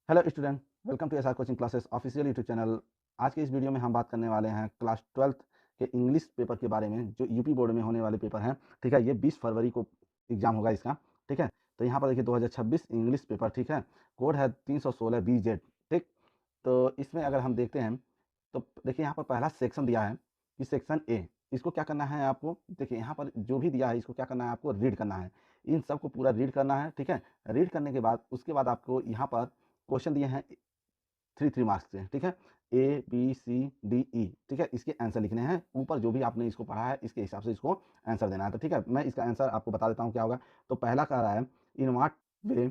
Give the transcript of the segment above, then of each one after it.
Hello student, welcome to SR coaching classes official YouTube channel. आज के इस video में हम बात करने वाले हैं क्लास 12th के इंग्लिश पेपर के बारे में, जो यूपी बोर्ड में होने वाले पेपर हैं। ठीक है, ये 20 फरवरी को एग्जाम होगा इसका। ठीक है, तो यहाँ पर देखिए 2026 इंग्लिश पेपर। ठीक है, कोड है 316 BZ। ठीक, तो इसमें अगर हम देखते हैं तो देखिए यहाँ पर पहला सेक्शन दिया है कि सेक्शन ए, इसको क्या करना है आपको। देखिए यहाँ पर जो भी दिया है इसको क्या करना है, आपको रीड करना है। इन सबको पूरा रीड करना है। ठीक है, रीड करने के बाद उसके बाद आपको यहाँ पर क्वेश्चन दिए हैं 3 मार्क्स के। ठीक है, ABCDE। ठीक है, इसके आंसर लिखने हैं। ऊपर जो भी आपने इसको पढ़ा है इसके हिसाब से इसको आंसर देना है। तो ठीक है, मैं इसका आंसर आपको बता देता हूँ क्या होगा। तो पहला कह रहा है, in what way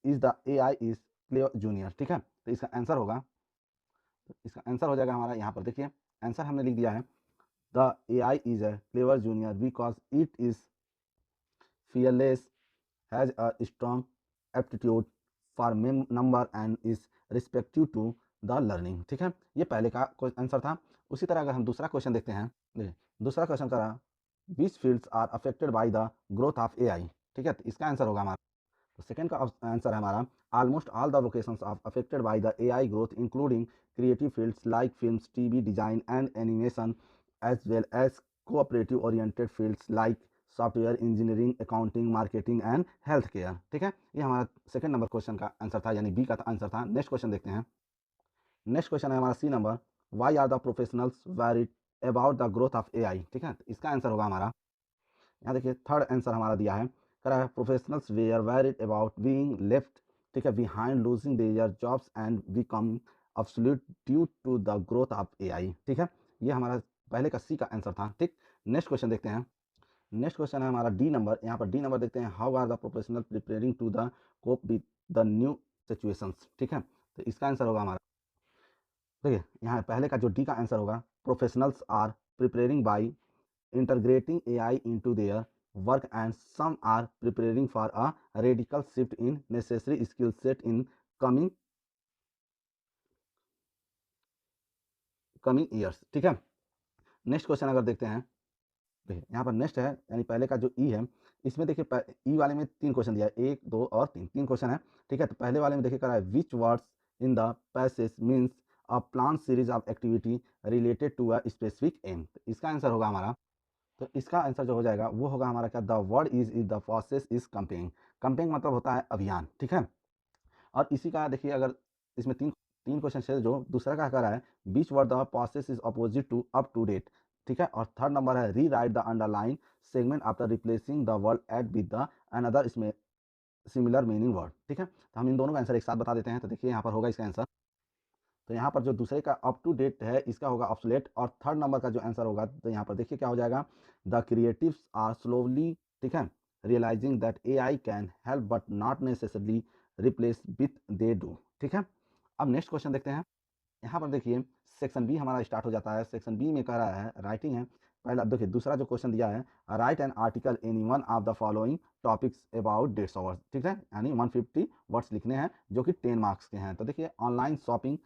is the AI is clever junior. ठीक है, तो इसका आंसर होगा, तो इसका आंसर हो जाएगा हमारा, यहाँ पर देखिए आंसर हमने लिख दिया है। The AI is a clever junior because it is fearless, has a strong aptitude for number and is respective to the learning। ठीक है, ये पहले का आंसर था। उसी तरह अगर हम दूसरा क्वेश्चन देखते हैं, देखिए दूसरा क्वेश्चन का रहा, which fields are affected by the growth of AI। ठीक है, तो इसका आंसर होगा हमारा, तो सेकंड का आंसर है हमारा, almost all the vocations are affected by the AI growth including creative fields like films, TV design and animation, as well as cooperative oriented fields like software engineering, accounting, marketing and health care. ठीक है, ये हमारा second number question का answer था, यानी B का answer था। Next question देखते हैं। नेक्स्ट क्वेश्चन है हमारा C number, why are the professionals worried about the growth of AI। ठीक है, तो इसका आंसर होगा हमारा, यहाँ देखिए थर्ड आंसर हमारा दिया है, कह रहा है professionals were worried about being left, ठीक है, behind losing their jobs and become obsolete due to the growth of AI। ठीक है, ये हमारा पहले का सी का आंसर था। ठीक, नेक्स्ट क्वेश्चन देखते हैं। नेक्स्ट क्वेश्चन है हमारा डी नंबर। यहाँ पर डी नंबर देखते हैं, how are the professional preparing to the cope with the new situations. ठीक है, तो इसका आंसर होगा हमारा, देखिए यहाँ पहले का जो डी का आंसर होगा, professionals are preparing by integrating AI into their work and some are preparing for a radical shift in necessary skill set in coming coming years। ठीक है, नेक्स्ट क्वेश्चन अगर देखते हैं, देखिए यहाँ पर नेक्स्ट है, यानी पहले का जो ई है, इसमें देखिए ई वाले में 3 क्वेश्चन दिया है, 1, 2 और 3 क्वेश्चन है। ठीक है, तो पहले वाले में देखिए करा है, which words in the passage means a plan series of activity related to a specific aim. इसका आंसर होगा हमारा, तो इसका आंसर जो हो जाएगा वो होगा हमारा क्या, the word is the process is campaigning. Campaigning मतलब होता है अभियान। ठीक है, और इसी का देखिए, अगर इसमें तीन तीन क्वेश्चन है, जो दूसरा का रहा है, which word the process is opposite to up to date. ठीक है, और थर्ड नंबर है, rewrite the underline segment after replacing the word at with the another इसमें सिमिलर मीनिंग वर्ड। ठीक है, तो हम इन दोनों का आंसर एक साथ बता देते हैं। तो देखिए यहाँ पर होगा इसका आंसर, तो यहाँ पर जो दूसरे का अप टू डेट है इसका होगा ऑब्सोलेट, और थर्ड नंबर का जो आंसर होगा, तो यहाँ पर देखिए क्या हो जाएगा, द क्रिएटिव्स आर स्लोली, ठीक है, realising that AI can help but not necessarily replace with they do. ठीक है, अब नेक्स्ट क्वेश्चन देखते हैं। यहाँ पर देखिए सेक्शन बी हमारा स्टार्ट हो जाता है। सेक्शन बी में कह रहा है राइटिंग है। पहला देखिए, दूसरा जो क्वेश्चन दिया है, write an article in one of the following topics about dates hours. ठीक है, यानी 150 वर्ड्स लिखने हैं जो कि 10 मार्क्स के हैं। तो देखिए ऑनलाइन शॉपिंग।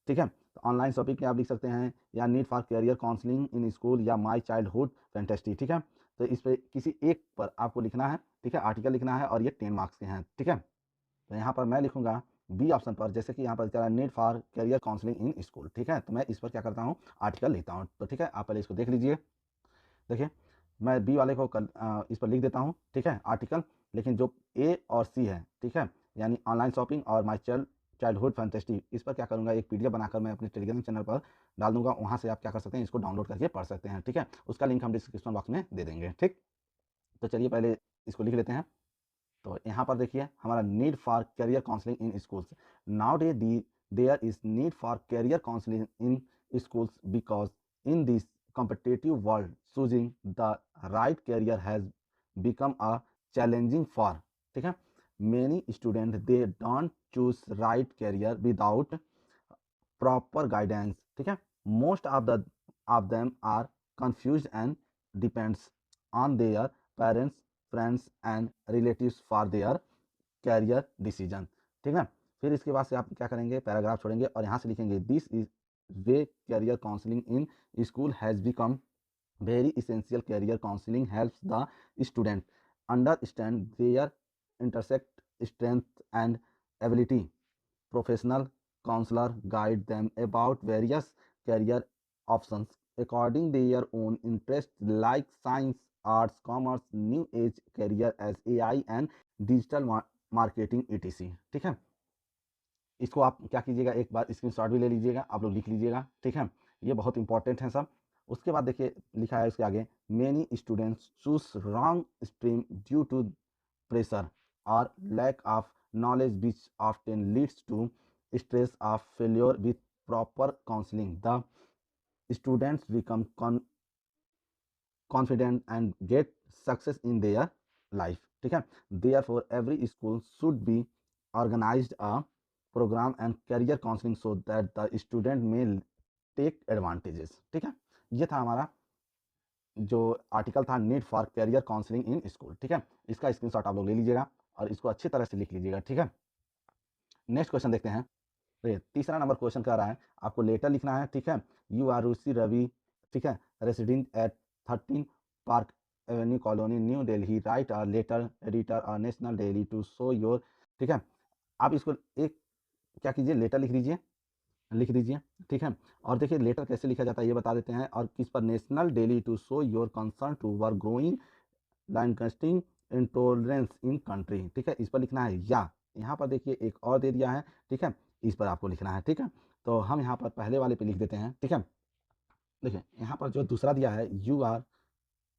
ठीक है, तो ऑनलाइन शॉपिंग के आप लिख सकते हैं, या need for career counselling in school, या माई चाइल्डहुड फैंटेस्टी। ठीक है, तो इस पर किसी एक पर आपको लिखना है। ठीक है, आर्टिकल लिखना है और ये 10 मार्क्स के हैं। ठीक है, तो यहाँ पर मैं लिखूंगा बी ऑप्शन पर, जैसे कि यहाँ पर क्या है, need for career counselling in school. ठीक है, तो मैं इस पर क्या करता हूँ, आर्टिकल लिखता हूँ। तो ठीक है, आप पहले इसको देख लीजिए। देखिए मैं बी वाले को इस पर लिख देता हूँ। ठीक है, आर्टिकल, लेकिन जो ए और सी है, ठीक है, यानी ऑनलाइन शॉपिंग और माई चाइल्डहुड फैंटेस्टी, इस पर क्या करूँगा, एक PDF बनाकर मैं अपने टेलीग्राम चैनल पर डाल दूंगा। वहाँ से आप क्या कर सकते हैं, इसको डाउनलोड करके पढ़ सकते हैं। ठीक है, उसका लिंक हम डिस्क्रिप्शन बॉक्स में दे देंगे। ठीक, तो चलिए पहले इसको लिख लेते हैं। तो यहाँ पर देखिए हमारा need for career counselling in schools, now day the there is need for career counselling in schools because in this competitive world choosing the right career has become a challenging for, ठीक है, many students they don't choose right career without proper guidance। ठीक है, most of them are confused and depends on their parents, friends and relatives for their career decision। ठीक है, फिर इसके बाद से आप क्या करेंगे, पैराग्राफ छोड़ेंगे और यहाँ से लिखेंगे, this is way career counselling in school has become very essential। career counseling helps the student understand their intersect strength and ability professional counselor guide them about various career options according their own interests like science, arts, commerce, new age career as AI and digital marketing etc. ठीक है, इसको आप क्या कीजिएगा, एक बार screenshot भी ले लीजिएगा, आप लोग लिख लीजिएगा। ठीक है, ये बहुत इंपॉर्टेंट है सब। उसके बाद देखिए लिखा है उसके आगे, many students choose wrong stream due to pressure or lack of knowledge which often leads to stress of failure. With proper counseling, the students become confident and get success in their life. ठीक है, therefore every school should be organized a program and career counseling so that the student may take advantages. ठीक है, ये था हमारा जो article था, need for career counselling in school. ठीक है, इसका स्क्रीनशॉट आप लोग ले लीजिएगा और इसको अच्छी तरह से लिख लीजिएगा। ठीक है, नेक्स्ट क्वेश्चन देखते हैं। तो तीसरा नंबर क्वेश्चन कह रहा है आपको लेटर लिखना है। ठीक है, यू आर रुचि रवि, ठीक है, resident at 13 park avenue colony new Delhi, write a letter editor और national daily to show your. ठीक है, आप इसको एक क्या कीजिए, लेटर लिख दीजिए। ठीक है, और देखिए लेटर कैसे लिखा जाता है ये बता देते हैं, और किस पर, national daily to show your concern towards growing landcasting intolerance in country. ठीक है, इस पर लिखना है, या यहाँ पर देखिए एक और दे दिया है। ठीक है, इस पर आपको लिखना है। ठीक है, तो हम यहाँ पर पहले वाले पे लिख देते हैं। ठीक है, देखिए यहाँ पर जो दूसरा दिया है, यू आर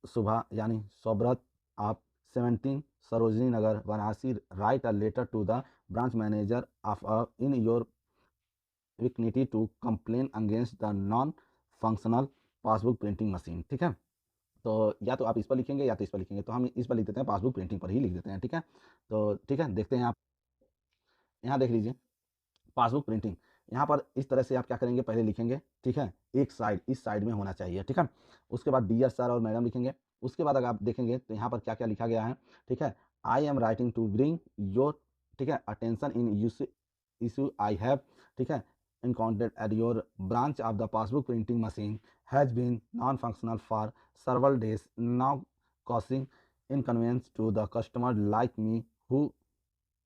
सुबह यानी सोब्रत आप 17 Sarojini Nagar Varanasi, write a letter to the branch manager of in your vicinity to complain against the non functional passbook printing machine. ठीक है, तो या तो आप इस पर लिखेंगे या तो इस पर लिखेंगे, तो हम इस पर लिख देते हैं, पासबुक प्रिंटिंग पर ही लिख देते हैं। ठीक है, तो ठीक है, देखते हैं आप यहाँ देख लीजिए पासबुक प्रिंटिंग। यहाँ पर इस तरह से आप क्या करेंगे, पहले लिखेंगे। ठीक है, एक साइड इस साइड में होना चाहिए। ठीक है, उसके बाद डियर सर और मैडम लिखेंगे। उसके बाद अगर आप देखेंगे तो यहाँ पर क्या क्या लिखा गया है। ठीक है, I am writing to bring your, ठीक है, attention in issue I have, ठीक है, encountered at your branch of the passbook printing machine has been non-functional for several days now, causing inconvenience to the customer like me who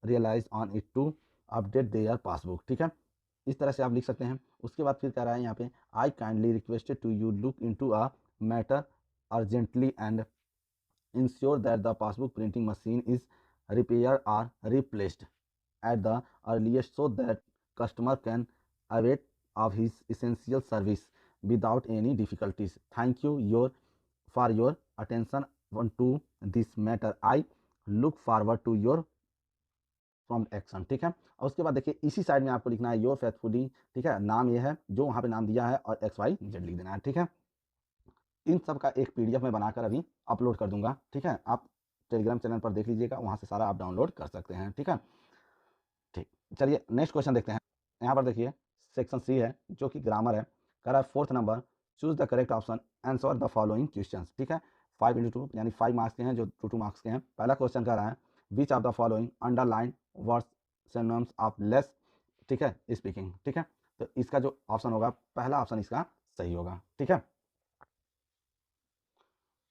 realized on it to update their passbook। ठीक है, इस तरह से आप लिख सकते हैं। उसके बाद फिर कह रहा है यहाँ पे, I kindly requested to you look into a matter urgently and ensure that the passbook printing machine is repaired or replaced at the earliest so that customer can avail of his essential service without any difficulties. Thank you for your attention to this matter. I look forward to your prompt action। ठीक है, और उसके बाद देखिए इसी side में आपको लिखना है योर फेथफुली। ठीक है, नाम ये है जो वहाँ पे नाम दिया है और XYZ लिख देना है। ठीक है, इन सब का एक PDF में बनाकर अभी अपलोड कर दूंगा। ठीक है, आप टेलीग्राम चैनल पर देख लीजिएगा, वहाँ से सारा आप डाउनलोड कर सकते हैं। ठीक है, ठीक, चलिए नेक्स्ट क्वेश्चन देखते हैं। यहाँ पर देखिए सेक्शन C है जो कि ग्रामर है। कह रहा है 4th number, choose the correct option, answer the following question. ठीक है, 5x2 यानी 5 मार्क्स के हैं, जो 2 मार्क्स के हैं। पहला क्वेश्चन कह रहा है, विच of the following underline words synonyms of less, ठीक है, स्पीकिंग। ठीक है, तो इसका जो ऑप्शन होगा, पहला ऑप्शन इसका सही होगा। ठीक है,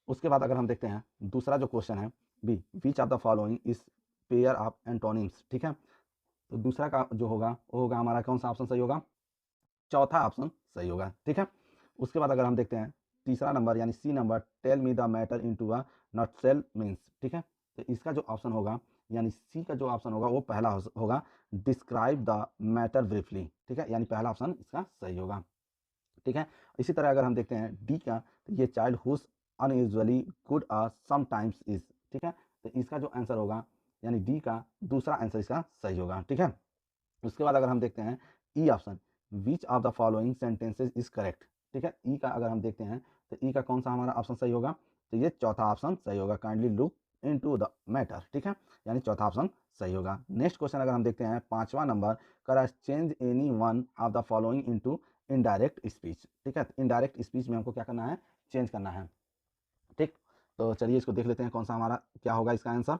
उसके बाद अगर हम देखते हैं दूसरा जो क्वेश्चन है, B, which of the following is pair of antonyms. ठीक है, तो दूसरा का जो होगा वो होगा हमारा, कौन सा ऑप्शन सही होगा, चौथा ऑप्शन सही होगा। ठीक है, उसके बाद अगर हम देखते हैं तीसरा नंबर यानी C number, tell me the matter into a nutshell means. ठीक है, तो इसका जो ऑप्शन होगा यानी C का जो ऑप्शन होगा वो पहला होगा, डिस्क्राइब द मैटर ब्रीफली। ठीक है, यानी पहला ऑप्शन इसका सही होगा। ठीक है, इसी तरह अगर हम देखते हैं D का, तो ये child whose unusually good sometimes is. ठीक है, तो इसका जो आंसर होगा यानी D का दूसरा आंसर इसका सही होगा। ठीक है, उसके बाद अगर हम देखते हैं E option, which of the following sentences is correct. ठीक है, ई का अगर हम देखते हैं तो ई का कौन सा हमारा ऑप्शन सही होगा, तो ये चौथा ऑप्शन सही होगा, kindly look into the matter. ठीक है, यानी चौथा ऑप्शन सही होगा। नेक्स्ट क्वेश्चन अगर हम देखते हैं 5वां नंबर, करा change any one of the following into indirect speech. ठीक है, इनडायरेक्ट स्पीच में हमको क्या करना है, चेंज करना है। ठीक, तो चलिए इसको देख लेते हैं कौन सा हमारा क्या होगा इसका आंसर।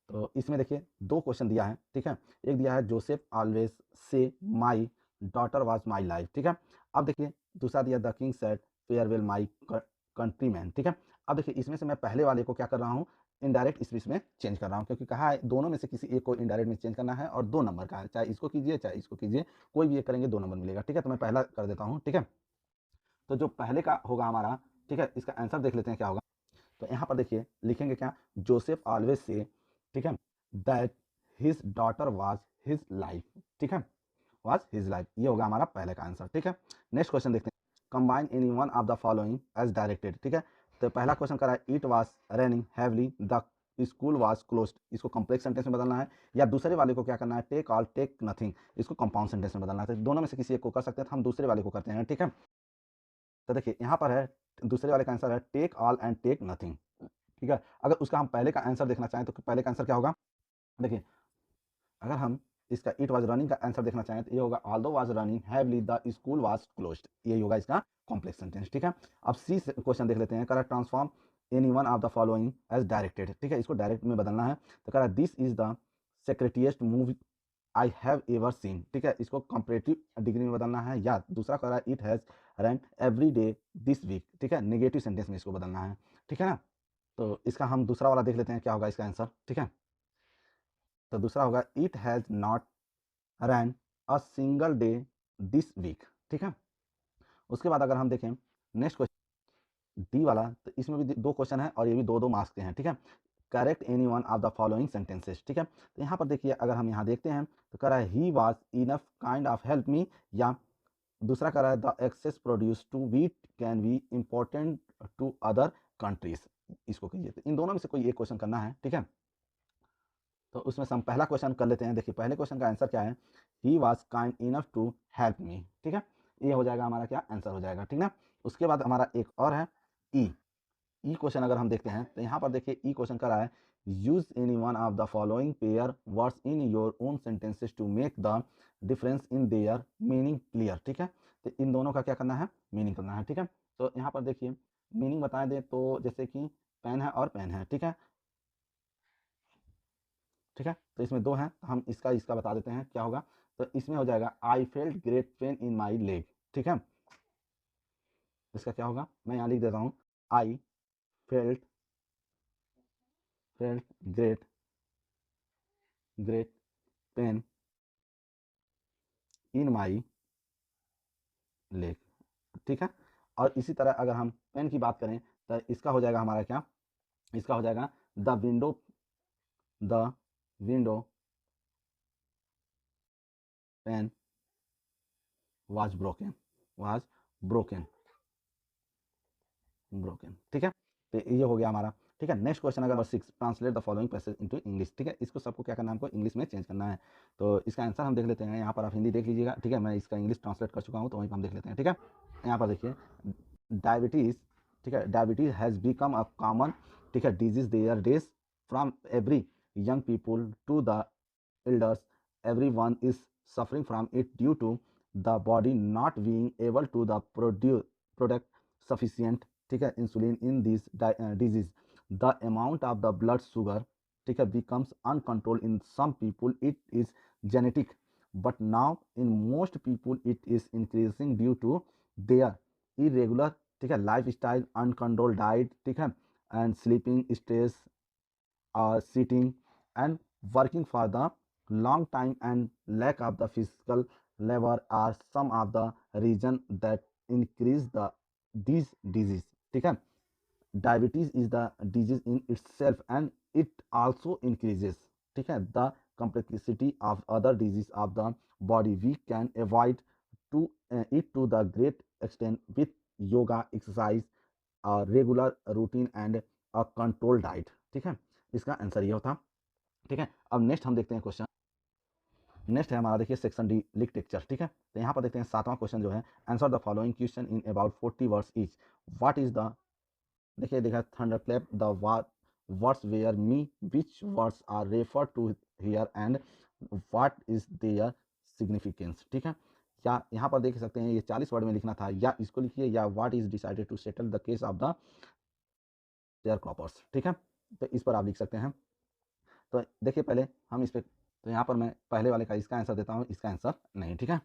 तो इसमें देखिए 2 क्वेश्चन दिया है। ठीक है, एक दिया है Joseph always say my daughter was my life. ठीक है, अब देखिए दूसरा दिया, the king said farewell my countryman. ठीक है, अब देखिए इसमें से मैं पहले वाले को क्या कर रहा हूँ, इनडायरेक्ट स्पीच में चेंज कर रहा हूँ, क्योंकि कहा है दोनों में से किसी एक को इनडायरेक्ट में चेंज करना है और 2 नंबर का है, चाहे इसको कीजिए चाहे इसको कीजिए, कोई भी एक करेंगे 2 नंबर मिलेगा। ठीक है, तो मैं पहला कर देता हूँ। ठीक है, तो जो पहले का होगा हमारा, ठीक है, इसका आंसर देख लेते हैं क्या होगा। तो यहाँ पर देखिए लिखेंगे क्या, जोसेफ ऑलवेज से, ठीक है, that his daughter was his life. ठीक है, वाज हिज लाइफ, ये होगा हमारा पहले का आंसर। ठीक है, नेक्स्ट क्वेश्चन देखते हैं, combine any one of the following as directed. ठीक है, तो पहला क्वेश्चन करा है it was raining heavily, the school was closed, इसको कॉम्प्लेक्स सेंटेंस में बदलना है, या दूसरे वाले को क्या करना है, टेक ऑल टेक नथिंग, इसको कंपाउंड सेंटेंस में बदलना है। तो दोनों में से किसी एक को कर सकते हैं, तो हम दूसरे वाले को करते हैं। ठीक है, तो देखिए यहाँ पर है, दूसरे वाले का आंसर है take all and take nothing. ठीक है, अगर उसका हम पहले का आंसर देखना चाहें तो पहले का आंसर क्या होगा, देखिए अगर हम इसका इट वाज रनिंग का आंसर देखना चाहें तो ये होगा although was running heavily the school was closed, ये होगा इसका कॉम्प्लेक्स सेंटेंस। ठीक है, अब सी क्वेश्चन देख लेते हैं, करा transform any one of the following as directed. ठीक है, इसको डायरेक्ट में बदलना है, तो करा this is the secretest move I have ever seen. ठीक है, इसको कंपैरेटिव डिग्री में बदलना है, या दूसरा करा it has run every day this week. ठीक है, नेगेटिव सेंटेंस में इसको बदलना है। ठीक है ना, तो इसका हम दूसरा वाला देख लेते हैं क्या होगा इसका आंसर। ठीक है, तो दूसरा होगा it has not run a single day this week. ठीक है, उसके बाद अगर हम देखें नेक्स्ट क्वेश्चन डी वाला, तो इसमें भी 2 क्वेश्चन है और ये भी 2-2 मार्क्स के हैं। ठीक है, correct any one of the following sentences. ठीक है, तो यहाँ पर देखिए अगर हम यहाँ देखते हैं तो कह रहा है he was enough kind of help me, या दूसरा कह रहा है the excess produce to wheat can be important to other countries, इसको कहिए। तो इन दोनों में से कोई एक क्वेश्चन करना है। ठीक है, तो उसमें से हम पहला क्वेश्चन कर लेते हैं। देखिए पहले क्वेश्चन का आंसर क्या है, he was kind enough to help me. ठीक है, ये हो जाएगा हमारा क्या आंसर हो जाएगा। ठीक ना, उसके बाद हमारा एक और है ई। ई क्वेश्चन अगर हम देखते हैं तो यहाँ पर देखिए ई क्वेश्चन कर रहा है use any one of the following pair words in your own sentences to make the difference in their meaning clear. ठीक है, तो इन दोनों का क्या करना है, मीनिंग करना है। ठीक है, तो यहाँ पर देखिए मीनिंग बता दें तो जैसे कि पेन है और पेन है। ठीक है, ठीक है, तो इसमें 2 हैं, हम इसका इसका बता देते हैं क्या होगा। तो इसमें हो जाएगा I felt great pain in my leg. ठीक है, इसका क्या होगा, मैं यहाँ लिख देता हूँ, I felt felt great great pain in my leg. ठीक है, और इसी तरह अगर हम पेन की बात करें तो इसका हो जाएगा हमारा क्या, इसका हो जाएगा the window pane was broken, was broken broken. ठीक है, तो ये हो गया हमारा। ठीक है, नेक्स्ट क्वेश्चन अगर number 6, translate the following passage into English. ठीक है, इसको सबको क्या करना है, हमको इंग्लिश में चेंज करना है। तो इसका आंसर हम देख लेते हैं, यहाँ पर आप हिंदी देख लीजिएगा। ठीक है, मैं इसका इंग्लिश ट्रांसलेट कर चुका हूँ, तो वहीं पर हम देख लेते हैं। ठीक है, यहाँ पर देखिए डायबिटीज़, ठीक है, diabetes has become a common, ठीक है, disease there days from every young people to the elders, everyone is suffering from it due to the body not being able to the product sufficient, ठीक है, insulin in this disease. The amount of the blood sugar, ठीक है, becomes uncontrolled. In some people it is genetic, but now in most people it is increasing due to their irregular, ठीक है, lifestyle, uncontrolled diet, ठीक है, and sleeping, stress, sitting and working for the long time, and lack of the physical labor are some of the reason that increase the these disease। ठीक है, diabetes is the disease in itself and it also increases, ठीक है, the complexity of other disease of the body. We can avoid to it to the great extent with yoga, exercise, regular routine and a control diet. ठीक है, इसका answer ये होता। ठीक है, अब नेक्स्ट हम देखते हैं क्वेश्चन, नेक्स्ट है हमारा देखिए सेक्शन डी लिख टेक्चर। ठीक है, तो यहाँ पर देखते हैं 7वां क्वेश्चन जो है, answer the following question in about 40 words each. What is the, देखिए देखा thunder clap the words where me, which words are refer to here and what is their significance. ठीक है, या यहाँ पर देख सकते हैं ये 40 वर्ड में लिखना था, या इसको लिखिए, या what is decided to settle the case of the sharecroppers. ठीक है, तो इस पर आप लिख सकते हैं। तो देखिए पहले हम इस पे, तो यहाँ पर मैं पहले वाले का इसका आंसर देता हूँ, इसका आंसर नहीं। ठीक है,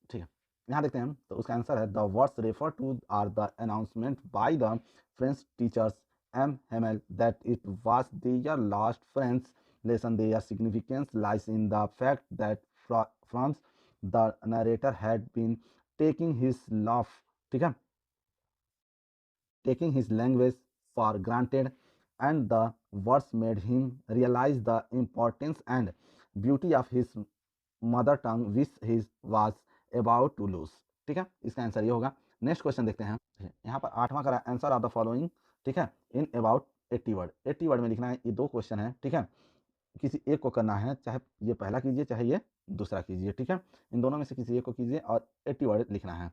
ठीक है, यहाँ देखते हैं हम, तो उसका आंसर है the words refer to are the announcement by the French teachers M Hamel that it was their last French lesson. Their significance lies in the fact that France the narrator had been taking his love, ठीक है, taking his language for granted, and the words made him realize the importance and beauty of his mother tongue which he was about to lose. ठीक है, इसका answer ये होगा. Next question देखते हैं. यहाँ पर 8वां का आंसर ऑफ द फॉलोइंग, ठीक है, इन अबाउट 80 वर्ड. 80 वर्ड में लिखना है. ये 2 क्वेश्चन है, ठीक है, किसी एक को करना है, चाहे ये पहला कीजिए चाहे ये दूसरा कीजिए, ठीक है, इन दोनों में से किसी एक को कीजिए और 80 वर्ड लिखना है.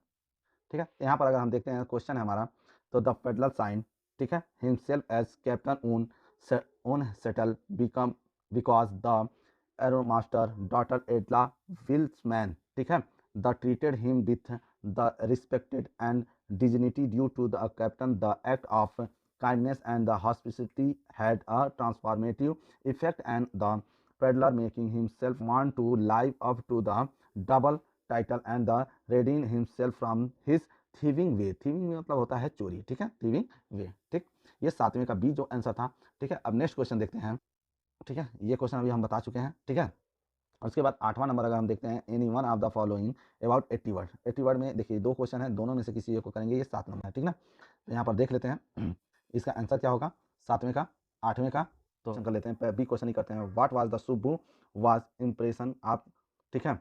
ठीक है, यहाँ पर अगर हम देखते हैं क्वेश्चन है हमारा, तो द पेडलर साइन, ठीक है, himself as captain own settle become because the ironmaster daughter Edla Willsman, ठीक है, the treated him with the respected and dignity due to the captain. The act of kindness and the hospitality had a transformative effect and the peddler making himself want to live up to the double title and the redeem himself from his thieving way. thieving में मतलब होता है चोरी, ठीक है, thieving way. ठीक, ये 7वें का बी जो आंसर था. ठीक है, अब नेक्स्ट क्वेश्चन देखते हैं. ठीक है, ये क्वेश्चन अभी हम बता चुके हैं. ठीक है, और उसके बाद 8वां नंबर अगर हम देखते हैं, any one of the following about 80 word. 80 word में देखिए 2 क्वेश्चन है, दोनों में से किसी एक को करेंगे. ये 7 नंबर है, ठीक ना. तो यहाँ पर देख लेते हैं इसका आंसर क्या होगा, 7वें का 8वें का. तो कर लेते हैं, बी क्वेश्चन ही करते हैं. What was the Shubhu was impression आप, ठीक है.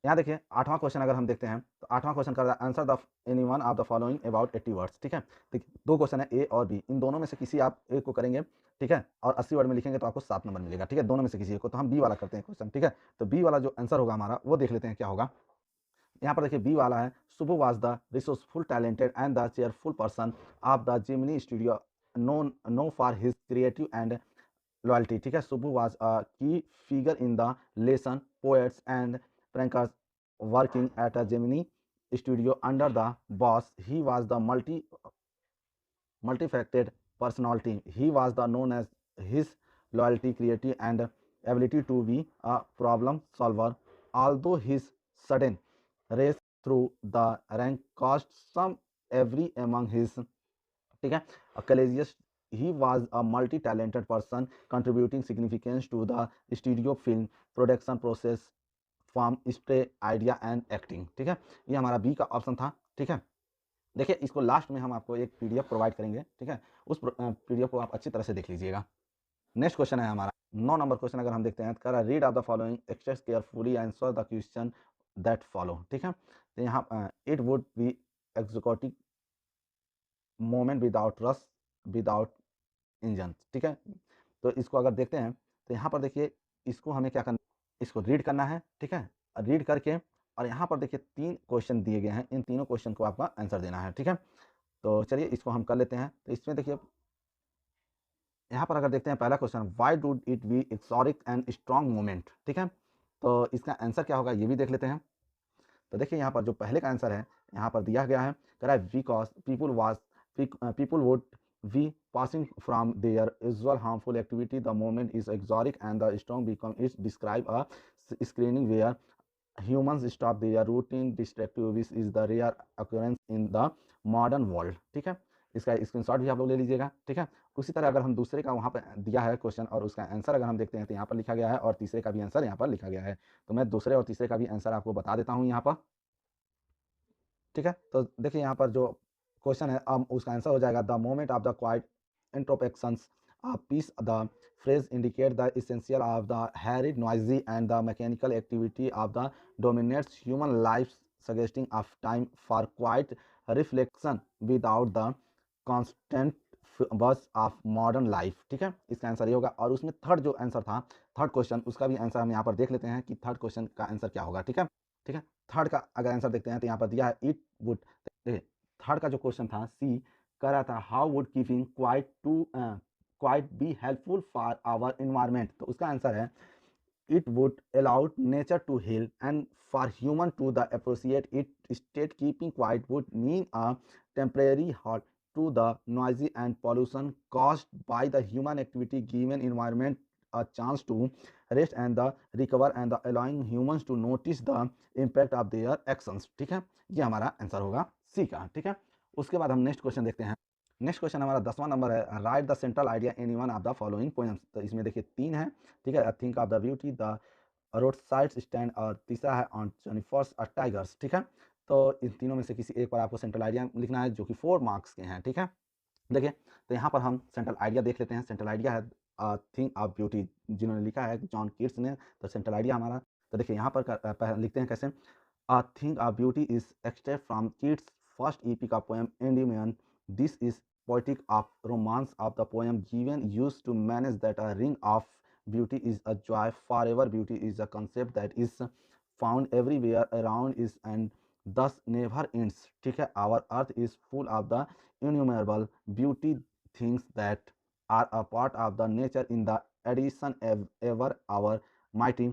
यहाँ देखिए 8वां क्वेश्चन अगर हम देखते हैं, तो 8वां क्वेश्चन कर रहा है answer the any one of the following about 80 words. ठीक है, देखिए 2 क्वेश्चन है, ए और बी, इन दोनों में से किसी आप एक को करेंगे, ठीक है, और 80 वर्ड में लिखेंगे तो आपको 7 नंबर मिलेगा. ठीक है, दोनों में से किसी एक को. तो हम बी वाला करते हैं क्वेश्चन. ठीक है, तो बी वाला जो आंसर होगा हमारा वो देख लेते हैं क्या होगा. यहाँ पर देखिए बी वाला है, Shubhu was the resourceful talented and the cheerful person of the Jimny studio know for his creative and loyalty. ठीक है, Shubhu was a key figure in the lesson poets and prankers working at a Gemini studio under the boss. He was the multifaceted personality. He was the known as his loyalty, creativity, and ability to be a problem solver. Although his sudden race through the rank cost some every among his, ठीक है, collegians, he was a multi-talented person contributing significance to the studio film production process form stay idea and acting. ठीक है, ये हमारा B का option था. ठीक है, देखिए इसको लास्ट में हम आपको एक पीडीएफ प्रोवाइड करेंगे. ठीक है, उस पीडीएफ को आप अच्छी तरह से देख लीजिएगा. नेक्स्ट क्वेश्चन है हमारा 9 नंबर क्वेश्चन अगर हम देखते हैं, कर read of the following express carefully answer the question that follow. ठीक है, तो यहाँ it would be exotic moment without रस विदाउट इंजन. ठीक है, तो इसको अगर देखते हैं तो यहाँ पर देखिए इसको हमें क्या करना, इसको रीड करना है. ठीक है, रीड करके और यहाँ पर देखिए 3 क्वेश्चन दिए गए हैं, इन तीनों क्वेश्चन को आपका आंसर देना है. ठीक है, तो चलिए इसको हम कर लेते हैं. तो इसमें देखिए यहाँ पर अगर देखते हैं पहला question, why dude it be exotic and strong moment. ठीक है, तो इसका आंसर क्या होगा ये भी देख लेते हैं. तो देखिए यहाँ पर जो पहले का आंसर है यहाँ पर दिया गया है, कह रहा है because people would be passing from their usual harmful activity. The moment is exotic and the strong become is describe a screening where humans stop their routine destructive which is the rare occurrence in the modern world. ठीक है, इसका screenshot भी आप लोग ले लीजिएगा. ठीक है, उसी तरह अगर हम दूसरे का वहाँ पर दिया है क्वेश्चन और उसका आंसर अगर हम देखते हैं तो यहाँ पर लिखा गया है और तीसरे का भी आंसर यहाँ पर लिखा गया है. तो मैं दूसरे और तीसरे का भी आंसर आपको बता देता हूँ यहाँ पर. ठीक है, तो देखिए यहाँ पर जो क्वेश्चन है अब उसका आंसर हो जाएगा the moment of the quiet introspections peace. The phrase indicate the essential of the harried, noisy, and the mechanical activity of the dominates human life, suggesting of time for quiet reflection without the constant buzz of modern life. ठीक है, इसका answer ये होगा. और उसमें third जो answer था, third question, उसका भी आंसर हम यहाँ पर देख लेते हैं कि थर्ड क्वेश्चन का आंसर क्या होगा. ठीक है, ठीक है, थर्ड का अगर आंसर देखते हैं तो यहाँ पर दिया है इट वुड. थर्ड का जो क्वेश्चन था सी कह रहा था how would keeping quiet be helpful for our environment. तो उसका आंसर है it would allow nature to heal and for human to the appreciate it state. Keeping quiet would mean a temporary halt to the noisy and pollution caused by the human activity given environment a chance to rest and the recover and the allowing humans to notice the impact of their actions। ठीक है, ये हमारा answer होगा सी का। ठीक है, उसके बाद हम नेक्स्ट क्वेश्चन देखते हैं। नेक्स्ट क्वेश्चन हमारा 10वां नंबर है, right the central idea in one of the following poems. तो इसमें देखिए 3 है। ठीक है, think of the beauty, the road side stand, और तीसरा है ऑन 21st टाइगर्स। ठीक है, तो इन तीनों में से किसी एक पर आपको सेंट्रल आइडिया लिखना है जो कि 4 मार्क्स के हैं। ठीक है, देखिए तो यहाँ पर हम सेंट्रल आइडिया देख लेते हैं। सेंट्रल आइडिया है थिंक ऑफ ब्यूटी, जिन्होंने लिखा है जॉन कीट्स ने। तो सेंट्रल आइडिया हमारा, तो देखिए यहाँ पर लिखते हैं कैसे। A thing of beauty is extract from Keats' first epic of poem Endymion. This is poetic of romance of the poem given used to manage that a ring of beauty is a joy forever. Beauty is a concept that is found everywhere around us and thus never ends। ठीक है, our earth is full of the innumerable beauty things that are a part of the nature in the addition ever our mighty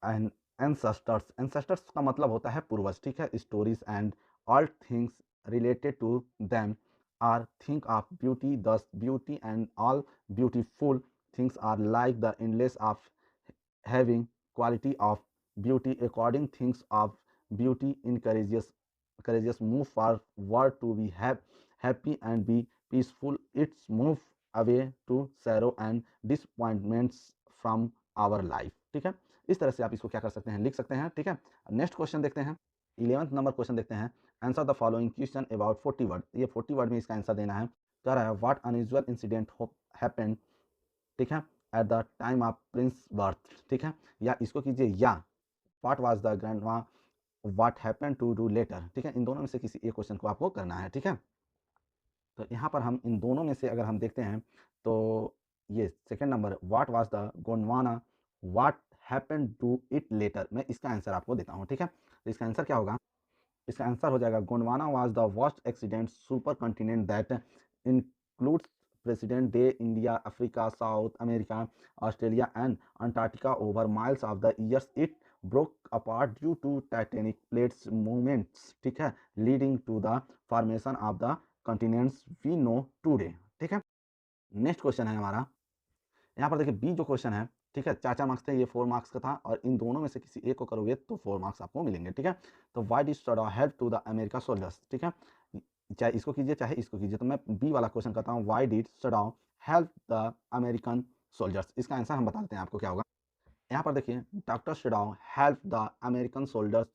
and ancestors का मतलब होता है पूर्वज। ठीक है, stories and all things related to them are think of beauty, thus beauty and all beautiful things are like the endless of having quality of beauty according things of beauty encourages move forward to be happy and be peaceful, it's move away to sorrow and disappointments from our life। ठीक है, इस तरह से आप इसको क्या कर सकते हैं, लिख सकते हैं। ठीक है, नेक्स्ट क्वेश्चन देखते हैं। 11th नंबर क्वेश्चन देखते हैं। Answer the following question about 40 word. ये 40 वर्ड में इसका आंसर देना है। कह रहा है व्हाट अनयूजुअल इंसिडेंट हैपेंड, ठीक है, at the time of prince birth. ठीक है, या इसको कीजिए या what was the grandma what happened to do later. ठीक है, इन दोनों में से किसी एक क्वेश्चन को आपको करना है। ठीक है, तो यहाँ पर हम इन दोनों में से अगर हम देखते हैं तो ये second number what was the Gondwana what happened to it later, मैं इसका आंसर आपको देता हूँ। ठीक है, तो इसका आंसर क्या होगा, इसका आंसर हो जाएगा Gondwana was the worst accident super continent that includes president day India Africa South America Australia and Antarctica over miles of the years it broke apart due to tectonic plates movements। ठीक है, leading to the formation of the continents we know today। ठीक है, next question है हमारा। यहाँ पर देखिए B जो क्वेश्चन है, ठीक है, 4 मार्क्स थे, ये 4 मार्क्स का था, और इन दोनों में से किसी एक को करोगे तो 4 मार्क्स आपको मिलेंगे। ठीक है, तो why did Sada help to the America soldiers. ठीक है, चाहे इसको कीजिए चाहे इसको कीजिए, तो मैं बी वाला क्वेश्चन करता हूँ, why did Sada help the American soldiers. इसका आंसर हम बता देते हैं आपको क्या होगा। यहाँ पर देखिए doctor Sadao help the American soldiers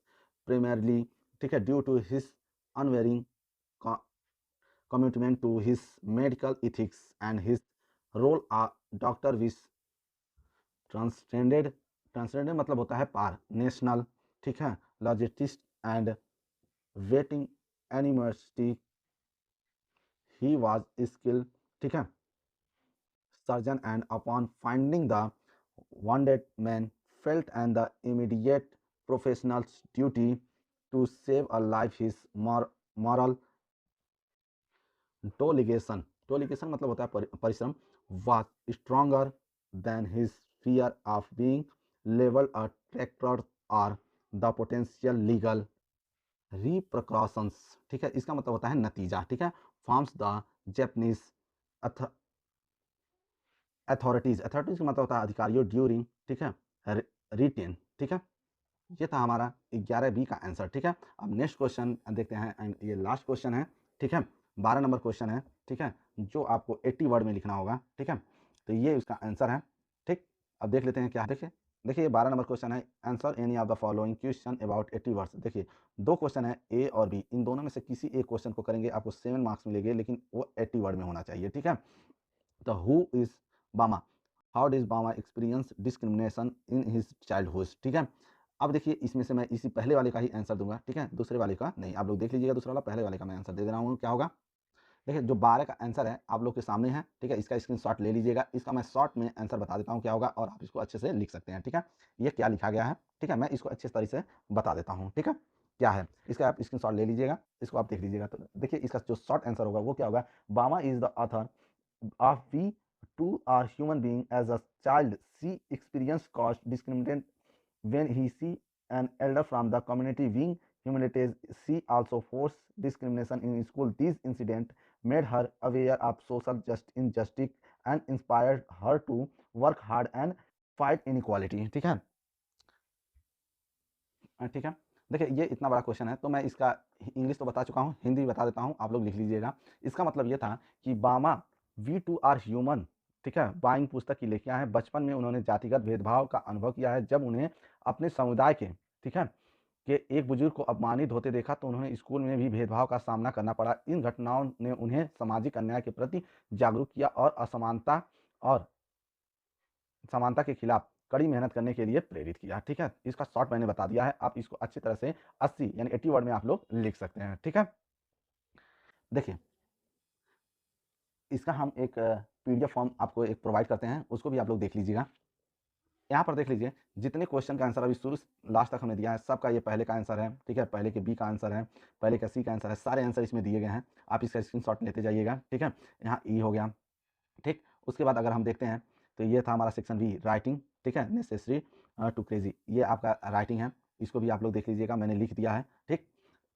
primarily, ठीक है, due to his unwavering commitment to his medical ethics and his role a doctor which transcended मतलब होता है पार नेशनल। ठीक है, logistics and waiting animosity, he was skill. ठीक है, surgeon and upon finding the wounded man felt and the immediate professional's duty to save a life his moral टोलिगेशन मतलब होता है परिश्रम, was stronger than his fear of being labeled a traitor or the potential legal repercussions। ठीक है, इसका मतलब होता है नतीजा। ठीक है, फॉर्म्स द जैपनीज अथॉरिटीज का मतलब होता है अधिकारियों ड्यूरिंग। ठीक है, रिटेन। ठीक है, ये था हमारा 11B का आंसर। ठीक है, अब नेक्स्ट क्वेश्चन देखते हैं एंड ये लास्ट क्वेश्चन है। ठीक है, 12 नंबर क्वेश्चन है। ठीक है, जो आपको 80 वर्ड में लिखना होगा। ठीक है, तो ये उसका आंसर है। ठीक, अब देख लेते हैं क्या है। देखिए 12 नंबर क्वेश्चन है, answer any of the following question about 80 words. देखिए 2 क्वेश्चन है, ए और बी, इन दोनों में से किसी एक क्वेश्चन को करेंगे, आपको 7 मार्क्स मिलेंगे, लेकिन वो 80 वर्ड में होना चाहिए। ठीक है, तो हु इज बामा, हाउ डिज बामा experience discrimination in his childhood. ठीक है, अब देखिए इसमें से मैं इसी पहले वाले का ही आंसर दूंगा। ठीक है, दूसरे वाले का नहीं, आप लोग देख लीजिएगा दूसरा वाला, पहले वाले का मैं आंसर दे दे रहा हूँ। क्या होगा, देखिए जो 12 का आंसर है आप लोग के सामने है। ठीक है, इसका स्क्रीनशॉट ले लीजिएगा, इसका मैं शॉर्ट में आंसर बता देता हूँ क्या होगा, और आप इसको अच्छे से लिख सकते हैं। ठीक है, ये क्या लिखा गया है। ठीक है, मैं इसको अच्छे तरीके से बता देता हूँ। ठीक है, क्या है इसका, आप स्क्रीनशॉट ले लीजिएगा, इसको आप देख लीजिएगा। तो देखिए इसका जो शॉर्ट आंसर होगा वो क्या होगा, बामा is the author of we too are human being as a child she experienced caused discrimination when he see an elder from the community being humiliated she also forced discrimination in school. These incident made her aware of social injustice and inspired her to work hard and fight inequality. ठीक है, ठीक है। देखिए ये इतना बड़ा question है तो मैं इसका इंग्लिश तो बता चुका हूँ, हिंदी बता देता हूँ, आप लोग लिख लीजिएगा। इसका मतलब ये था कि बामा वी टू आर ह्यूमन, ठीक है, बाइंग पुस्तक की लेखियां हैं। बचपन में उन्होंने जातिगत भेदभाव का अनुभव किया है। जब उन्हें अपने समुदाय के, ठीक है, के एक बुजुर्ग को अपमानित होते देखा तो उन्होंने स्कूल में भी भेदभाव का सामना करना पड़ा। इन घटनाओं ने उन्हें सामाजिक अन्याय के प्रति जागरूक किया और असमानता और समानता के खिलाफ कड़ी मेहनत करने के लिए प्रेरित किया। ठीक है, इसका शॉर्ट मैंने बता दिया है, आप इसको अच्छी तरह से 80 यानी 80 वर्ड में आप लोग लिख सकते हैं। ठीक है, देखिए इसका हम एक पीडीएफ फॉर्म आपको एक प्रोवाइड करते हैं, उसको भी आप लोग देख लीजिएगा। यहाँ पर देख लीजिए जितने क्वेश्चन का आंसर अभी शुरू से लास्ट तक हमने दिया है, सबका ये पहले का आंसर है। ठीक है, पहले के बी का आंसर है, पहले का सी का आंसर है, सारे आंसर इसमें दिए गए हैं। आप इसका स्क्रीनशॉट लेते जाइएगा। ठीक है, यहाँ ई हो गया। ठीक, उसके बाद अगर हम देखते हैं तो ये था हमारा सेक्शन बी राइटिंग। ठीक है, नेसेसरी टू क्रेजी, ये आपका राइटिंग है, इसको भी आप लोग देख लीजिएगा, मैंने लिख दिया है। ठीक,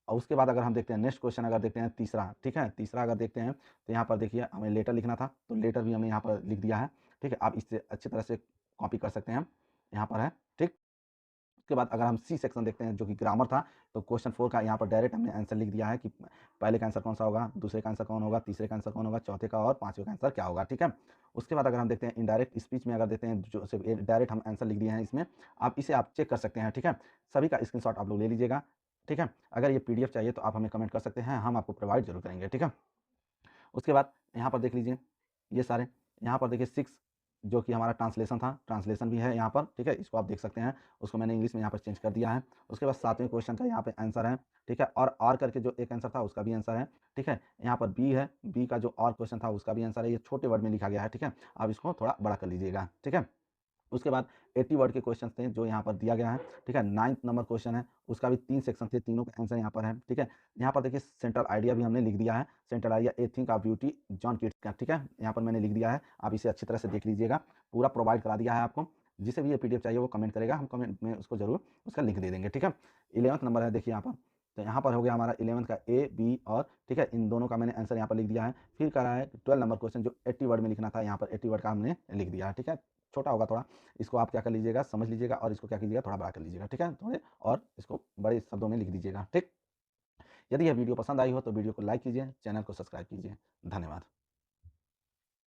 और उसके बाद अगर हम देखते हैं नेक्स्ट क्वेश्चन, अगर देखते हैं तीसरा, ठीक है, तीसरा अगर देखते हैं तो यहाँ पर देखिए हमें लेटर लिखना था, तो लेटर भी हमने यहाँ पर लिख दिया है। ठीक है, आप इससे अच्छी तरह से कॉपी कर सकते हैं, यहाँ पर है। ठीक, उसके बाद अगर हम सी सेक्शन देखते हैं जो कि ग्रामर था, तो क्वेश्चन 4 का यहाँ पर डायरेक्ट हमने आंसर लिख दिया है कि पहले का आंसर कौन सा होगा, दूसरे का आंसर कौन होगा, तीसरे का आंसर कौन होगा, चौथे का और पांचवे का आंसर क्या होगा। ठीक है, उसके बाद अगर हम देखते हैं इनडायरेक्ट स्पीच में, अगर देखते हैं जो सिर्फ डायरेक्ट हम आंसर लिख दिए हैं इसमें, आप इसे आप चेक कर सकते हैं। ठीक है, सभी का स्क्रीनशॉट आप लोग ले लीजिएगा। ठीक है, अगर ये पीडीएफ चाहिए तो आप हमें कमेंट कर सकते हैं, हम आपको प्रोवाइड जरूर करेंगे। ठीक है, उसके बाद यहाँ पर देख लीजिए ये सारे, यहाँ पर देखिए 6 जो कि हमारा ट्रांसलेशन था, ट्रांसलेशन भी है यहाँ पर। ठीक है, इसको आप देख सकते हैं, उसको मैंने इंग्लिश में यहाँ पर चेंज कर दिया है। उसके बाद 7वें क्वेश्चन का यहाँ पे आंसर है। ठीक है, और करके जो एक आंसर था उसका भी आंसर है। ठीक है, यहाँ पर बी है, बी का जो और क्वेश्चन था उसका भी आंसर है। ये छोटे वर्ड में लिखा गया है। ठीक है, आप इसको थोड़ा बड़ा कर लीजिएगा। ठीक है, उसके बाद 80 वर्ड के क्वेश्चन थे जो यहाँ पर दिया गया है। ठीक है, 9th नंबर क्वेश्चन है, उसका भी 3 सेक्शन थे, तीनों का आंसर यहाँ पर है। ठीक है, यहाँ पर देखिए सेंट्रल आइडिया भी हमने लिख दिया है, central idea A think of beauty John Keats का। ठीक है, यहाँ पर मैंने लिख दिया है, आप इसे अच्छी तरह से देख लीजिएगा, पूरा प्रोवाइड करा दिया है आपको। जिसे भी ये पीडीएफ चाहिए वो कमेंट करेगा, हम कमेंट में उसको जरूर उसका लिंक दे देंगे। ठीक है, 11th नंबर है देखिए यहाँ पर, तो यहाँ पर हो गया हमारा 11th का ए बी और, ठीक है, इन दोनों का मैंने आंसर यहाँ पर लिख दिया है। फिर कह रहा है 12 नंबर क्वेश्चन जो 80 वर्ड में लिखना था, यहाँ पर 80 वर्ड का हमने लिख दिया है। ठीक है, छोटा होगा थोड़ा, इसको आप क्या कर लीजिएगा, समझ लीजिएगा और इसको क्या कीजिएगा, थोड़ा बड़ा कर लीजिएगा। ठीक है, थोड़े और इसको बड़े शब्दों में लिख दीजिएगा। ठीक, यदि यह वीडियो पसंद आई हो तो वीडियो को लाइक कीजिए, चैनल को सब्सक्राइब कीजिए। धन्यवाद।